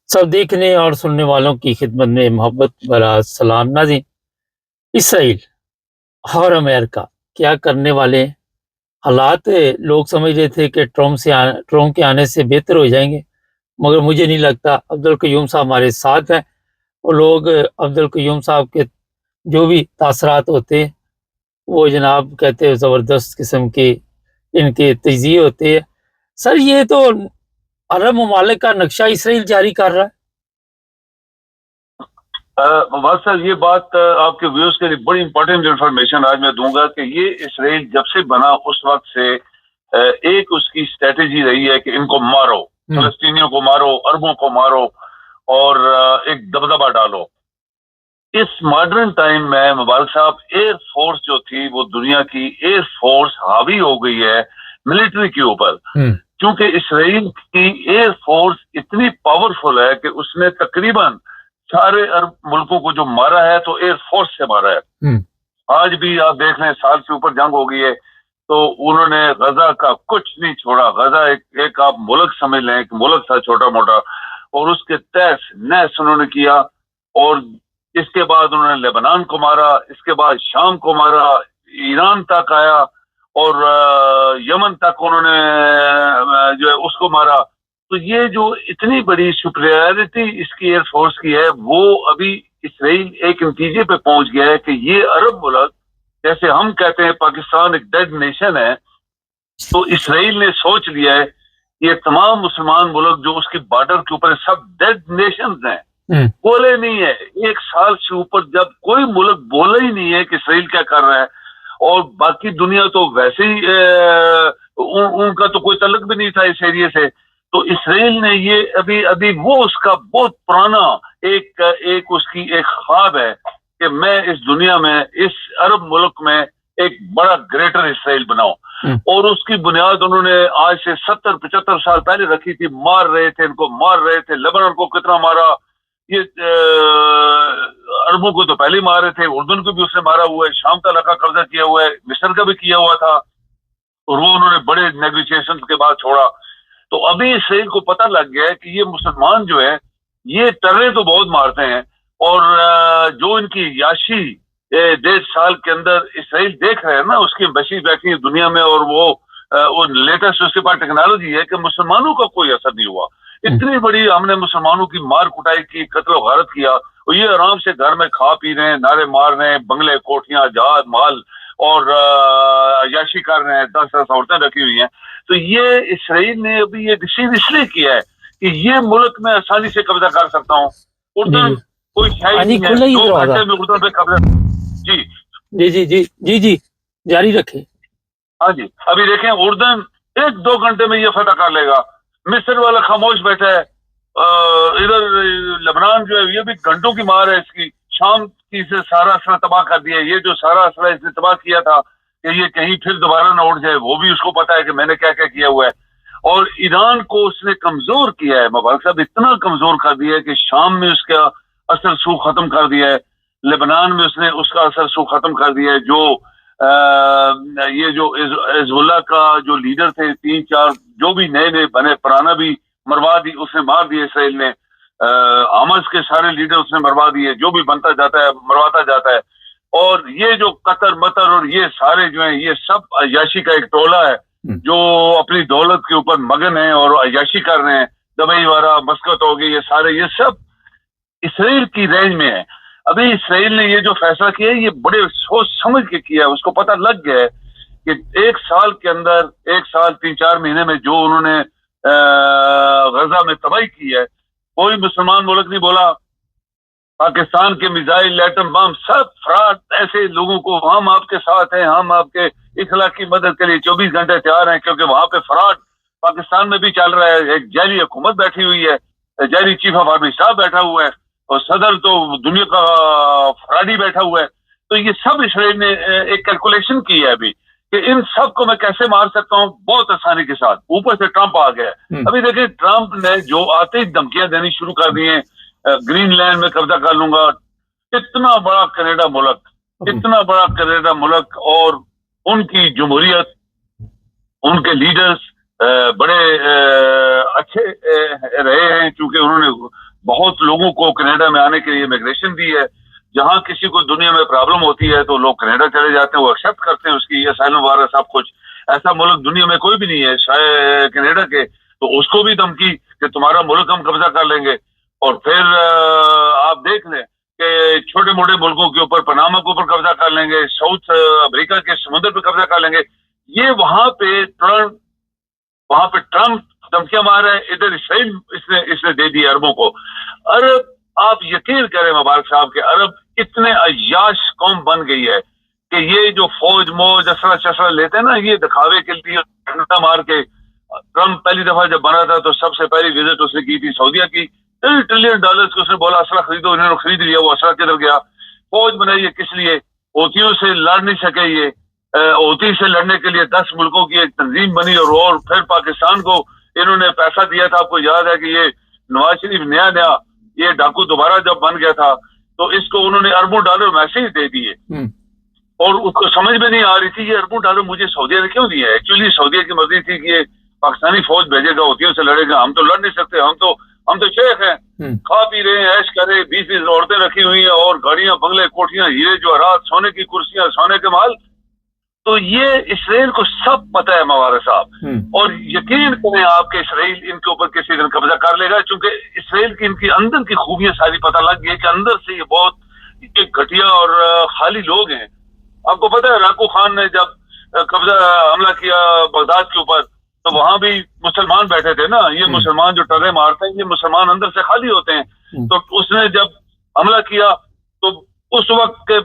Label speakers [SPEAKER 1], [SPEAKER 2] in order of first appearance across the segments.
[SPEAKER 1] सब देखने और सुनने वालों की खिदमत में मोहब्बत भरा सलाम। नाज़रीन, इसराइल और अमेरिका क्या करने वाले हैं? हालात लोग समझ रहे थे कि ट्रम्प के आने से बेहतर हो जाएंगे, मगर मुझे नहीं लगता। अब्दुल कयूम साहब हमारे साथ हैं। वो लोग अब्दुल कयूम साहब के जो भी तासरात होते हैं, वो जनाब कहते हैं ज़बरदस्त किस्म के इनके तजिए होते हैं। सर, ये तो अरब ममालिक का नक्शा इसराइल जारी कर रहा है।
[SPEAKER 2] बस सर, ये बात आपके व्यूअर्स के लिए बड़ी इंपॉर्टेंट इंफॉर्मेशन आज मैं दूंगा कि ये इसराइल जब से बना उस वक्त से एक उसकी स्ट्रेटेजी रही है कि इनको मारो, फलस्तीनियों को मारो, अरबों को मारो और एक दबदबा डालो। इस मॉडर्न टाइम में मुबारक साहब, एयर फोर्स जो थी वो दुनिया की एयर फोर्स हावी हो गई है मिलिट्री के ऊपर, क्योंकि इसराइल की एयर फोर्स इतनी पावरफुल है कि उसने तकरीबन सारे अरब मुल्कों को जो मारा है तो एयर फोर्स से मारा है। आज भी आप देख लें, साल से ऊपर जंग हो गई है तो उन्होंने गजा का कुछ नहीं छोड़ा। गजा एक आप मुल्क समझ लें, एक मुल्क था छोटा मोटा, और उसके तहस नहस उन्होंने किया। और इसके बाद उन्होंने लेबनान को मारा, इसके बाद शाम को मारा, ईरान तक आया और यमन तक उन्होंने जो है उसको मारा। तो ये जो इतनी बड़ी सुपीरियरिटी इसकी एयरफोर्स की है, वो अभी इसराइल एक नतीजे पे पहुंच गया है कि ये अरब मुल्क, जैसे हम कहते हैं पाकिस्तान एक डेड नेशन है, तो इसराइल ने सोच लिया है ये तमाम मुसलमान मुल्क जो उसके बॉर्डर के ऊपर सब डेड नेशंस हैं, बोले नहीं है। एक साल से ऊपर जब कोई मुल्क बोला ही नहीं है कि इसराइल क्या कर रहा है, और बाकी दुनिया तो वैसे ही उनका तो कोई तल्लुक भी नहीं था इस एरिया से। तो इसराइल ने ये अभी अभी वो उसका बहुत पुराना एक उसकी एक ख्वाब है कि मैं इस दुनिया में, इस अरब मुल्क में एक बड़ा ग्रेटर इसराइल बनाऊं। और उसकी बुनियाद उन्होंने आज से 70-75 साल पहले रखी थी। मार रहे थे, इनको मार रहे थे। लेबनान को कितना मारा, ये अरबों को तो पहले ही मार रहे थे, उर्दन को भी उसने मारा हुआ है, शाम का इलाका कब्जा किया हुआ है, मिस्र का भी किया हुआ था, और वो उन्होंने बड़े नेगोशिएशन के बाद छोड़ा। तो अभी इसराइल को पता लग गया है कि ये मुसलमान जो है ये टर्रे तो बहुत मारते हैं, और जो इनकी याशी 1.5 साल के अंदर इसराइल देख रहे हैं ना, उसकी एम्बेसी बैठी है दुनिया में, और वो लेटेस्ट उसके पास टेक्नोलॉजी है कि मुसलमानों का कोई असर नहीं हुआ। इतनी बड़ी हमने मुसलमानों की मार कुटाई की, कत्ल गारत किया, और ये आराम से घर में खा पी रहे हैं, नारे मार रहे हैं, बंगले, कोठियां, जहाज, माल और याशी कर रहे हैं, 10-10 औरतें रखी हुई हैं। तो ये इसराइल ने अभी ये डिसीजन इसलिए किया है कि ये मुल्क में आसानी से कब्जा कर सकता हूँ। उर्दन कोई शायद नहीं है, 2 घंटे में उर्दन पे कब्जा। जी
[SPEAKER 1] जी जी जी जी जी जारी रखे।
[SPEAKER 2] हाँ जी, अभी देखें, उर्दन 1-2 घंटे में ये फतह कर लेगा। मिस्र वाला खामोश बैठा है, इधर लेबनान जो है ये भी घंटों की मार है इसकी। शाम की से सारा असला तबाह कर दिया। ये जो सारा असला इसने तबाह किया था कि ये कहीं फिर दोबारा ना उठ जाए, वो भी उसको पता है कि मैंने क्या क्या किया हुआ है। और ईरान को उसने कमजोर किया है, मुबारक साहब, इतना कमजोर कर दिया है कि शाम में उसका असर सू खत्म कर दिया है, लेबनान में उसने उसका असर सू खत्म कर दिया है। जो ये जो हिजबुल्लाह का जो लीडर थे, 3-4 जो भी नए नए बने, पुराना भी मरवा दी उसने, मार दिए इसराइल ने। हमास के सारे लीडर उसने मरवा दिए, जो भी बनता जाता है मरवाता जाता है। और ये जो कतर मतर और ये सारे जो हैं, ये सब अय्याशी का एक टोला है जो अपनी दौलत के ऊपर मगन है और अय्याशी कर रहे हैं। दुबई वाला, मस्कत हो गई, ये सारे, ये सब इसराइल की रेंज में है। अभी इसराइल ने ये जो फैसला किया है ये बड़े सोच समझ के किया है। उसको पता लग गया है कि 1 साल के अंदर, 1 साल 3-4 महीने में जो उन्होंने गजा में तबाही की है, कोई मुसलमान मुल्क नहीं बोला। पाकिस्तान के मिसाइल, एटम बम, सब फ्रॉड, ऐसे लोगों को हम आपके साथ हैं, हम आपके इखलाकी मदद के लिए 24 घंटे तैयार हैं, क्योंकि वहां पे फ्रॉड पाकिस्तान में भी चल रहा है। एक जाली हुकूमत बैठी हुई है, जाली चीफ ऑफ आर्मी स्टाफ बैठा हुआ है, और सदर तो दुनिया का फ्रॉडी बैठा हुआ है। तो ये सब इसराइल ने एक कैलकुलेशन की है अभी कि इन सब को मैं कैसे मार सकता हूँ बहुत आसानी के साथ। ऊपर से ट्रंप आ गया। अभी देखिए, ट्रंप ने जो आते ही धमकियां देनी शुरू कर दी हैं, ग्रीनलैंड में कब्जा कर लूंगा। इतना बड़ा कनाडा मुल्क, इतना बड़ा कनाडा मुल्क, और उनकी जमहूरियत, उनके लीडर्स बड़े अच्छे रहे हैं, क्योंकि उन्होंने بہت لوگوں کو کینیڈا میں آنے کے لیے امیگریشن دی ہے. جہاں کسی کو دنیا میں پرابلم ہوتی ہے تو لوگ کینیڈا چلے جاتے ہیں, وہ ایکسیپٹ کرتے ہیں اس کی اسائلم وغیرہ سب کچھ. ایسا ملک دنیا میں کوئی بھی نہیں ہے شاید کینیڈا کے, تو اس کو بھی دھمکی کہ تمہارا ملک ہم قبضہ کر لیں گے. اور پھر آپ دیکھ لیں کہ چھوٹے موٹے ملکوں کے اوپر, پناما کے اوپر قبضہ کر لیں گے, ساؤتھ امریکہ کے سمندر پہ قبضہ کر لیں گے. یہ وہاں پہ ٹرمپ دھمکیاں مار رہے ہیں, ادھر اسرائیل اس نے دے دی عربوں کو. عرب, آپ یقین کریں مبارک صاحب کہ عرب اتنے عیاش قوم بن گئی ہے کہ یہ جو فوج موج اسرا چسرا لیتے ہیں نا, یہ دکھاوے کے لیے ڈنڈا مار کے. ٹرمپ پہلی دفعہ جب بنا تھا تو سب سے پہلی وزٹ اس نے کی تھی سعودیہ کی. $3 ٹریلین کو اس نے بولا اسرا خریدو, انہوں نے خرید لیا. وہ اسرا کدھر گیا؟ فوج بنائی ہے کس لیے؟ ہوتیوں سے لڑ نہیں سکے یہ, ہوتی سے لڑنے کے لیے 10 ملکوں کی ایک تنظیم بنی, اور پھر پاکستان کو انہوں نے پیسہ دیا تھا. آپ کو یاد ہے کہ یہ نواز شریف نیا یہ ڈاکو دوبارہ جب بن گیا تھا تو اس کو انہوں نے اربوں ڈالر ویسے ہی دے دیے, اور اس کو سمجھ میں نہیں آ رہی تھی یہ اربوں ڈالر مجھے سعودیہ نے کیوں دیا ہے. ایکچولی سعودیہ کی مرضی تھی کہ یہ پاکستانی فوج بھیجے گا, ہوتیوں سے لڑے گا. ہم تو لڑ نہیں سکتے, ہم تو شیخ ہیں, کھا پی رہے ہیں, عیش کرے, 20 عورتیں رکھی ہوئی ہیں, اور گاڑیاں, بنگلے, کوٹیاں, ہیرے جواہرات, سونے کی کرسیاں, سونے کے مال. تو یہ اسرائیل کو سب پتہ ہے مبارک صاحب, اور یقین کریں آپ کہ اسرائیل ان کے اوپر کسی دن قبضہ کر لے گا, چونکہ اسرائیل کی ان کی اندر کی خوبیاں ساری پتہ لگ گئی کہ اندر سے یہ بہت گھٹیا اور خالی لوگ ہیں. آپ کو پتہ ہے راکو خان نے جب حملہ کیا بغداد کے اوپر تو وہاں بھی مسلمان بیٹھے تھے نا. یہ مسلمان جو ٹرے مارتے ہیں یہ مسلمان اندر سے خالی ہوتے ہیں. تو اس نے جب حملہ کیا تو اس وقت کے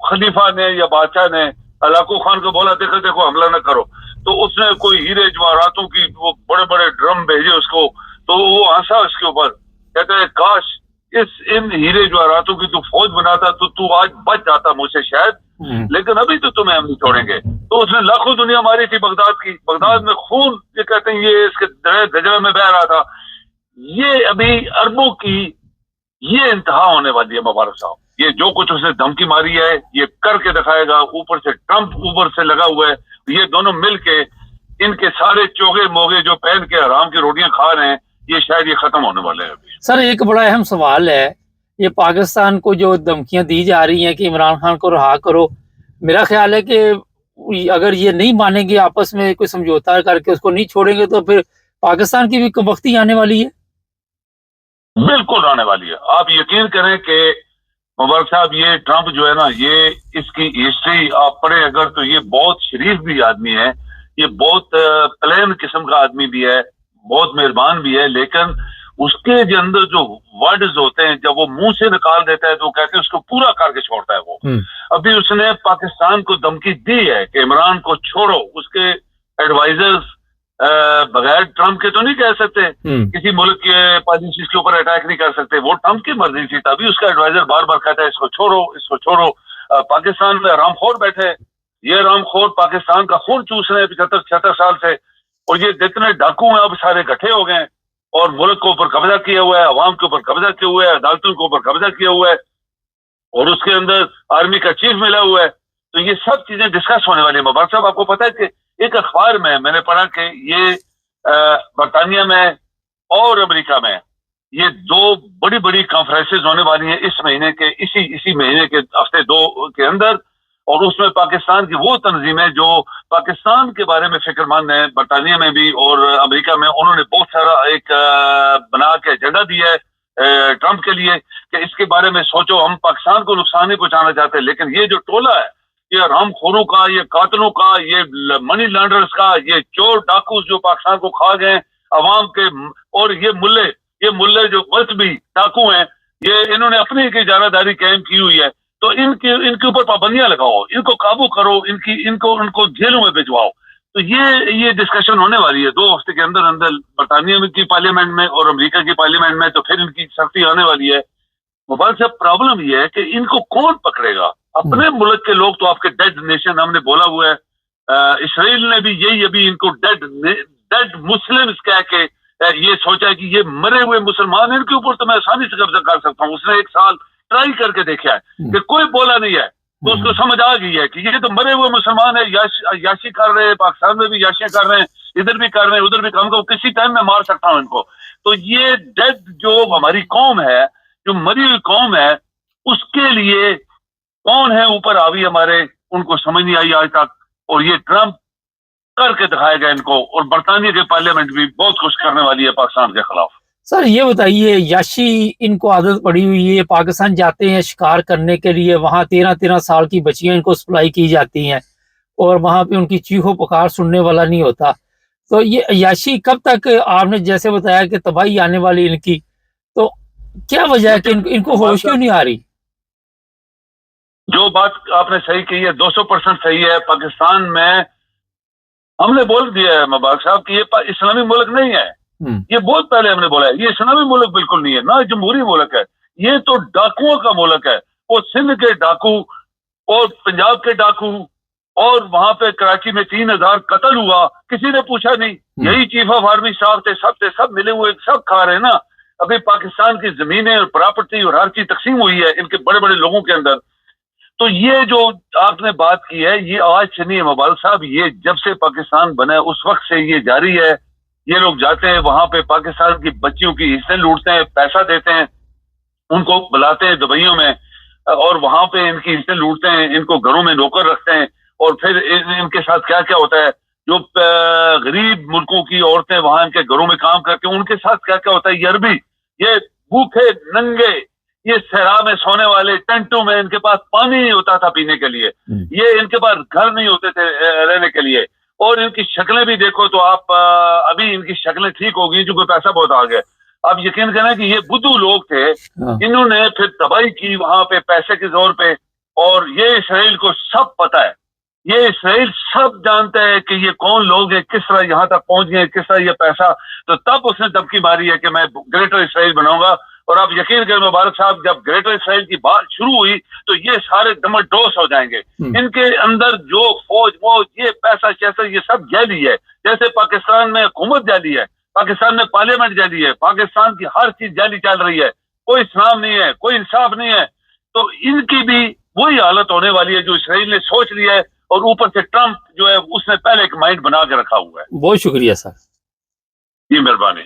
[SPEAKER 2] خلیفہ نے یا بادشاہ نے راکو خان کو بولا دیکھو حملہ نہ کرو. تو اس نے کوئی ہیرے جواہراتوں کی وہ بڑے بڑے ڈرم بھیجے اس کو, تو وہ ہنسا اس کے اوپر, کہتے ہیں کاش ان ہیرے جواہراتوں کی تو فوج بناتا تو آج بچ جاتا مجھ سے شاید, لیکن ابھی تو تمہیں ہم نہیں چھوڑیں گے. تو اس نے لاکھوں دنیا ماری تھی بغداد کی, بغداد میں خون یہ کہتے ہیں یہ اس کے گجرے میں بہ رہا تھا. یہ ابھی عربوں کی یہ انتہا ہونے والی ہے مبارک صاحب. یہ جو کچھ اس نے دھمکی ماری ہے یہ کر کے دکھائے گا. اوپر سے ٹرمپ اوپر سے لگا ہوا ہے, یہ دونوں مل کے ان کے سارے چوگے موگے جو پہن کے حرام کی روٹیاں کھا رہے ہیں یہ شاید یہ ختم ہونے والے ہیں.
[SPEAKER 1] سر ایک بڑا اہم سوال ہے, یہ پاکستان کو جو دھمکیاں دی جا رہی ہیں کہ عمران خان کو رہا کرو, میرا خیال ہے کہ اگر یہ نہیں مانیں گے آپس میں کوئی سمجھوتا کر کے اس کو نہیں چھوڑیں گے تو پھر پاکستان کی بھی کمبختی آنے والی ہے.
[SPEAKER 2] بالکل آنے والی ہے. آپ یقین کریں کہ مبارک صاحب یہ ٹرمپ جو ہے نا, یہ اس کی ہسٹری آپ پڑھیں اگر تو یہ بہت شریف بھی آدمی ہے, یہ بہت پلین قسم کا آدمی بھی ہے, بہت مہربان بھی ہے, لیکن اس کے اندر جو ورڈز ہوتے ہیں جب وہ منہ سے نکال دیتا ہے تو وہ کہتے ہیں اس کو پورا کر کے چھوڑتا ہے وہ. ابھی اس نے پاکستان کو دھمکی دی ہے کہ عمران کو چھوڑو. اس کے ایڈوائزرز بغیر ٹرمپ کے تو نہیں کہہ سکتے, کسی ملک کے پالیسیز کے اوپر اٹیک نہیں کر سکتے, وہ ٹرمپ کی مرضی تھی. تبھی اس کا ایڈوائزر بار بار کہتا ہے اس کو چھوڑو, اس کو چھوڑو. پاکستان میں رام خور بیٹھے, یہ رام خور پاکستان کا خون چوس رہے ہیں 75-76 سال سے, اور یہ جتنے ڈاکو ہیں اب سارے اکٹھے ہو گئے ہیں اور ملک کے اوپر قبضہ کیا ہوا ہے, عوام کے اوپر قبضہ کیا ہوا ہے, عدالتوں کے اوپر قبضہ کیا ہوا ہے, اور اس کے اندر آرمی کا چیف ملا ہوا ہے. تو یہ سب چیزیں ڈسکس ہونے والی ہیں. مبارک صاحب آپ کو پتا ہے کہ ایک اخبار میں نے پڑھا کہ یہ برطانیہ میں اور امریکہ میں یہ 2 بڑی بڑی کانفرنسز ہونے والی ہیں اس مہینے کے اسی مہینے کے ہفتے 2 کے اندر, اور اس میں پاکستان کی وہ تنظیمیں جو پاکستان کے بارے میں فکر مند ہیں برطانیہ میں بھی اور امریکہ میں, انہوں نے بہت سارا ایک بنا کے ایجنڈا دیا ہے ٹرمپ کے لیے کہ اس کے بارے میں سوچو, ہم پاکستان کو نقصان نہیں پہنچانا چاہتے, لیکن یہ جو ٹولہ ہے یہ رام خوروں کا, یہ قاتلوں کا, یہ منی لانڈرز کا, یہ چور ڈاکوز جو پاکستان کو کھا گئے عوام کے, اور یہ ملے جو ملک بھی ڈاکو ہیں, یہ انہوں نے اپنی ایک اجارہ داری قائم کی ہوئی ہے. تو ان کے اوپر پابندیاں لگاؤ, ان کو قابو کرو, ان کو جیلوں میں بھجواؤ. تو یہ ڈسکشن ہونے والی ہے 2 ہفتے کے اندر برطانیہ کی پارلیمنٹ میں اور امریکہ کی پارلیمنٹ میں. تو پھر ان کی سختی آنے والی ہے. موبائل سے پرابلم یہ ہے کہ ان کو کون پکڑے گا؟ اپنے ملک کے لوگ تو آپ کے ڈیڈ نیشن ہم نے بولا ہوا ہے. اسرائیل نے بھی یہی ابھی ان کو ڈیڈ مسلمز کہہ کے یہ سوچا کہ یہ مرے ہوئے مسلمان, ان کے اوپر تو میں آسانی سے قبضہ کر سکتا ہوں. اس نے 1 سال ٹرائی کر کے دیکھا ہے کہ کوئی بولا نہیں ہے, تو اس کو سمجھ آ گئی ہے کہ یہ تو مرے ہوئے مسلمان ہیں, یاشی کر رہے ہیں, پاکستان میں بھی یاشیاں کر رہے ہیں, इधर भी कर रहे हैं उधर भी काम को किसी टाइम में मार सकता हूं इनको। तो ये डेड जो हमारी कौम है, जो मरी हुई कौम है, उसके लिए कौन है ऊपर हावी हमारे, उनको समझ नहीं आई आज तक। और ये ट्रंप करके दिखाएगा इनको, और बरतानिया के पार्लियामेंट भी बहुत कुछ करने वाली है पाकिस्तान के खिलाफ।
[SPEAKER 1] सर ये बताइए, याशी इनको आदत पड़ी हुई है, पाकिस्तान जाते हैं शिकार करने के लिए, वहां 13-13 साल की बच्चियां इनको सप्लाई की जाती हैं और वहां पे उनकी चीखों पुकार सुनने वाला नहीं होता। तो ये याशी कब तक, आपने जैसे बताया कि तबाही आने वाली इनकी, तो क्या वजह है कि इनको होश क्यों नहीं आ रही?
[SPEAKER 2] जो बात आपने सही कही है 200% सही है। पाकिस्तान में हमने बोल दिया है मुबारक साहब कि ये इस्लामी मुल्क नहीं है। ये बहुत पहले हमने बोला है, ये इस्लामी मुल्क बिल्कुल नहीं है, ना जमहूरी मुल्क है, ये तो डाकुओं का मुल्क है। वो सिंध के डाकू और पंजाब के डाकू, और वहां पे कराची में 3000 कत्ल हुआ, किसी ने पूछा नहीं। यही चीफ ऑफ आर्मी साहब थे, सब मिले हुए सब खा रहे हैं ना। अभी पाकिस्तान की जमीनें और प्रॉपर्टी और हर चीज तकसीम हुई है इनके बड़े बड़े लोगों के अंदर। तो ये जो आपने बात की है, ये आज से नहीं है मुबारक साहब, ये जब से पाकिस्तान बना है उस वक्त से ये जारी है। ये लोग जाते हैं वहां पे पाकिस्तान की बच्चियों की हिस्से लूटते हैं, पैसा देते हैं, उनको बुलाते हैं दुबइयों में, और वहां पे इनकी हिस्से लूटते हैं, इनको घरों में नौकर रखते हैं। और फिर इनके साथ क्या क्या होता है, जो गरीब मुल्कों की औरतें वहां इनके घरों में काम करके, उनके साथ क्या क्या होता है। ये अरबी, ये भूखे नंगे, ये सहरा में सोने वाले, टेंटों में, इनके पास पानी नहीं होता था पीने के लिए, ये इनके पास घर नहीं होते थे रहने के लिए। और इनकी शक्लें भी देखो तो आप, अभी इनकी शक्लें ठीक हो गई क्योंकि पैसा बहुत आ गया। आप यकीन करें कि ये बुद्धू लोग थे, इन्होंने फिर तबाही की वहां पे पैसे के जोर पे। और ये इसराइल को सब पता है, ये इसराइल सब जानता है कि ये कौन लोग हैं, किस तरह यहाँ तक पहुंच गए, किस तरह ये पैसा। तो तब उसने दबकी मारी है कि मैं ग्रेटर इसराइल बनाऊंगा। और आप यकीन करें मुबारक साहब, जब ग्रेटर इसराइल की बात शुरू हुई तो ये सारे डमाडोस हो जाएंगे। इनके अंदर जो फौज वोज, ये पैसा शैसा, ये सब जाली है। जैसे पाकिस्तान में हुकूमत जाली है, पाकिस्तान में पार्लियामेंट जाली है, पाकिस्तान की हर चीज जाली चल रही है, कोई इस्लाम नहीं है, कोई इंसाफ नहीं है। तो इनकी भी वही हालत होने वाली है जो इसराइल ने सोच लिया है। और ऊपर से ट्रंप जो है उसने पहले एक माइंड बना के रखा हुआ है।
[SPEAKER 1] बहुत शुक्रिया सर,
[SPEAKER 2] जी मेहरबानी।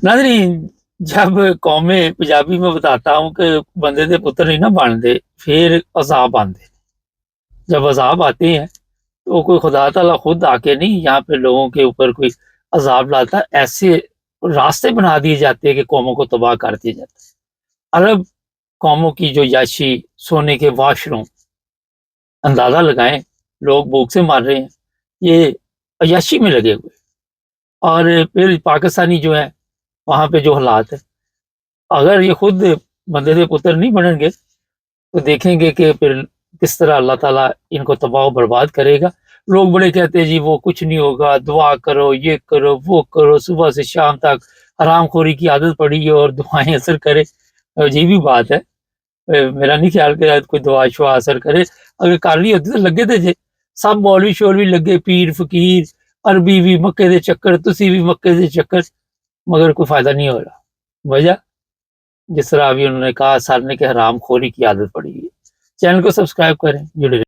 [SPEAKER 1] नाज़रीन, जब कौमें पंजाबी में बताता हूँ कि बंदे दे पुत्र नहीं ना बनते, फिर अजाब आते। जब अजाब आते हैं तो कोई खुदा ताला खुद आके नहीं यहाँ पे लोगों के ऊपर कोई अजाब लाता, ऐसे रास्ते बना दिए जाते हैं कि कौमों को तबाह कर दिया जाता है। अरब कौमों की जो याशी, सोने के वाशरूम, अंदाजा लगाएं, लोग भूख से मार रहे हैं, ये अयाशी में लगे हुए। और फिर पाकिस्तानी जो है वहाँ पे जो हालात है, अगर ये खुद बंदे दे पुत्र नहीं बनेंगे तो देखेंगे कि फिर किस तरह अल्लाह ताला इनको तबाह बर्बाद करेगा। लोग बड़े कहते हैं जी वो कुछ नहीं होगा, दुआ करो, ये करो, वो करो, सुबह से शाम तक हरामखोरी की आदत पड़ी है और दुआएं असर करे। अजीब ही बात है, मेरा नहीं ख्याल कि कोई दुआ शुआ असर करे। अगर कर ली होती तो लगे थे जे सब मौलवी शौलवी लगे, पीर फकीर, अरबी भी मक्के दे चक्कर, तुसी भी मक्के दे चक्कर, मगर कोई फायदा नहीं हो रहा। वजह जिस तरह अभी उन्होंने कहा, सर ने कि हरामखोरी की आदत पड़ी है। चैनल को सब्सक्राइब करें, जुड़े